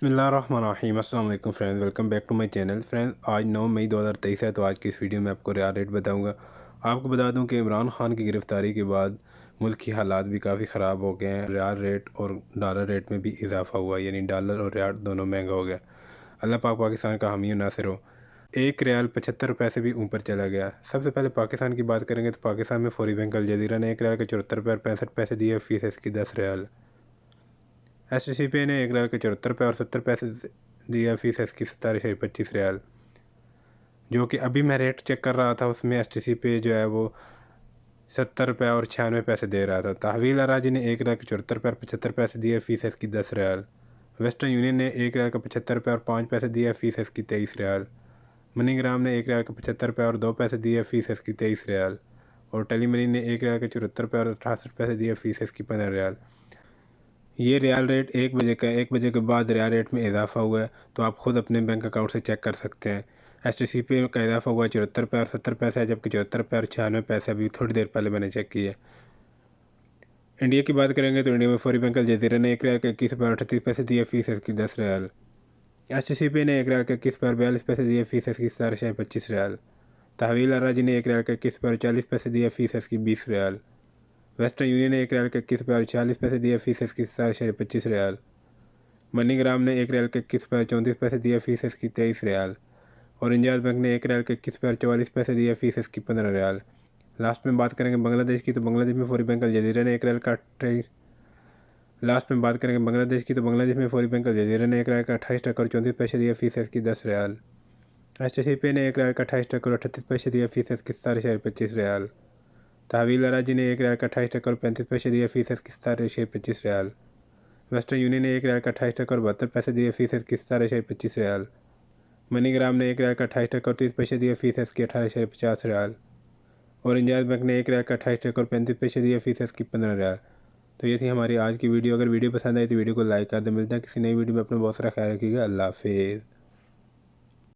बिस्मिल्लाहिर्रहमानिर्रहीम। अस्सलाम वालेकुम friends, welcome back to my channel. Friends, आज 9 मई 2023 है, तो आज की इस वीडियो में आपको रियाल रेट बताऊंगा। आपको बता दूं कि इमरान खान की गिरफ़्तारी के बाद मुल्क की हालात भी काफ़ी ख़राब हो गए हैं। रियाल रेट और डॉलर रेट में भी इजाफ़ा हुआ, यानी डॉलर और रियाल दोनों महंगा हो गया। अल्लाह पाक पाकिस्तान का हामी और नासिर हो। एक रियाल 75 रुपये से भी ऊपर चला गया। सबसे पहले पाकिस्तान की बात करेंगे तो पाकिस्तान में फौरी बैंक अल जज़ीरा ने 1 रियाल के 74 रुपये और 65 पैसे दिए, फ़ीस इसकी 10 रियाल। STCP ने 1 रियाल के 74 रुपये और 70 पैसे दिया, फ़ीस इसकी 17.25 रियाल। जो कि अभी मैं रेट चेक कर रहा था, उसमें STCP जो है वो 70 रुपये और 96 पैसे दे रहा था। तहवील अराजी ने 1 रियाल के 74 रुपये और 75 पैसे दिए, फ़ीस इसकी 10 रियाल। वेस्टर्न यूनियन ने 1 रियाल का 75 रुपये और 5 पैसे दिए, फ़ीस इसकी 23 रियाल। मनीग्राम ने 1 रियाल का 75 रुपये और 2 पैसे दिए, फ़ीस इसकी 23 रियाल। और टेली मनी ने 1 रियाल के 74 रुपये और 68 पैसे दिए, फ़ीस इसकी 15 रियाल। ये रियाल रेट 1 बजे का 1 बजे के बाद रियाल रेट में इजाफ़ा हुआ है, तो आप ख़ुद अपने बैंक अकाउंट से चेक कर सकते हैं। STCP का इजाफ़ा हुआ 74 रुपये और 70 पैसे है, जबकि 74 रुपये और 96 पैसे अभी थोड़ी देर पहले मैंने चेक किए। इंडिया की बात करेंगे तो इंडिया में फौरी बैंक अल जज़ीरा ने 1 रियाल के 21 रुपये और 38 पैसे दिए, फ़ीस इसकी 10 रियाल। STCP ने 1 रियाल के 21 रुपये और 42 पैसे दिए, फ़ीस इसकी 17.25 रियाल। तहवील अराजी ने 1 रियाल के 21 रुपये और 40 पैसे दिए, फ़ीस इसकी 20 रियाल। वेस्टर्न यूनियन ने 1 रियाल के 21 रुपये और 40 पैसे दिए, फ़ीस इसकी 17.25 रियाल। मनीग्राम ने 1 रियाल के 21 रुपये और 34 पैसे दिए, फ़ीस इसकी 23 रियाल। और इंजाज बैंक ने 1 रियाल के 21 रुपये और 44 पैसे दिए, फ़ीस इसकी 15 रियाल। लास्ट में बात करेंगे बांग्लादेश की, तो बांग्लादेश में फौरी बैंक अल जज़ीरा ने 1 रियाल का 28 लास्ट में बात करेंगे बांग्लादेश की, तो बांग्लादेश में फौरी बैंक अल जज़ीरा ने 1 रियाल का 28 टका और 34 पैसे दिए, फ़ीस इसकी 10 रियाल। STCP ने 1 रियाल का 28 टका और 38 पैसे दिए, फ़ीस इसकी 17.25 रियाल। तहवील अराजी ने 1 रियाल का 28 टका और 35 पैसे दिए, फ़ीस इसकी 17.25 रियाल। वेस्टर्न यूनियन ने 1 रियाल का 28 टका और 72 पैसे दिए, फ़ीस इसकी 17.25 रियाल। मनीग्राम ने 1 रियाल का 28 टका और 30 पैसे दिए, फ़ीस इसकी 18.50 रियाल। और इंजाज बैंक ने 1 रियाल का 28 टका और 35 पैसे दिए, फ़ीस इसकी 15 रियाल। तो ये थी हमारी आज की वीडियो। अगर वीडियो पसंद आई तो वीडियो को लाइक कर दें। मिलता है किसी नई वीडियो में। अपना बहुत सारा ख्याल रखिएगा। अल्लाह हाफ़िज़।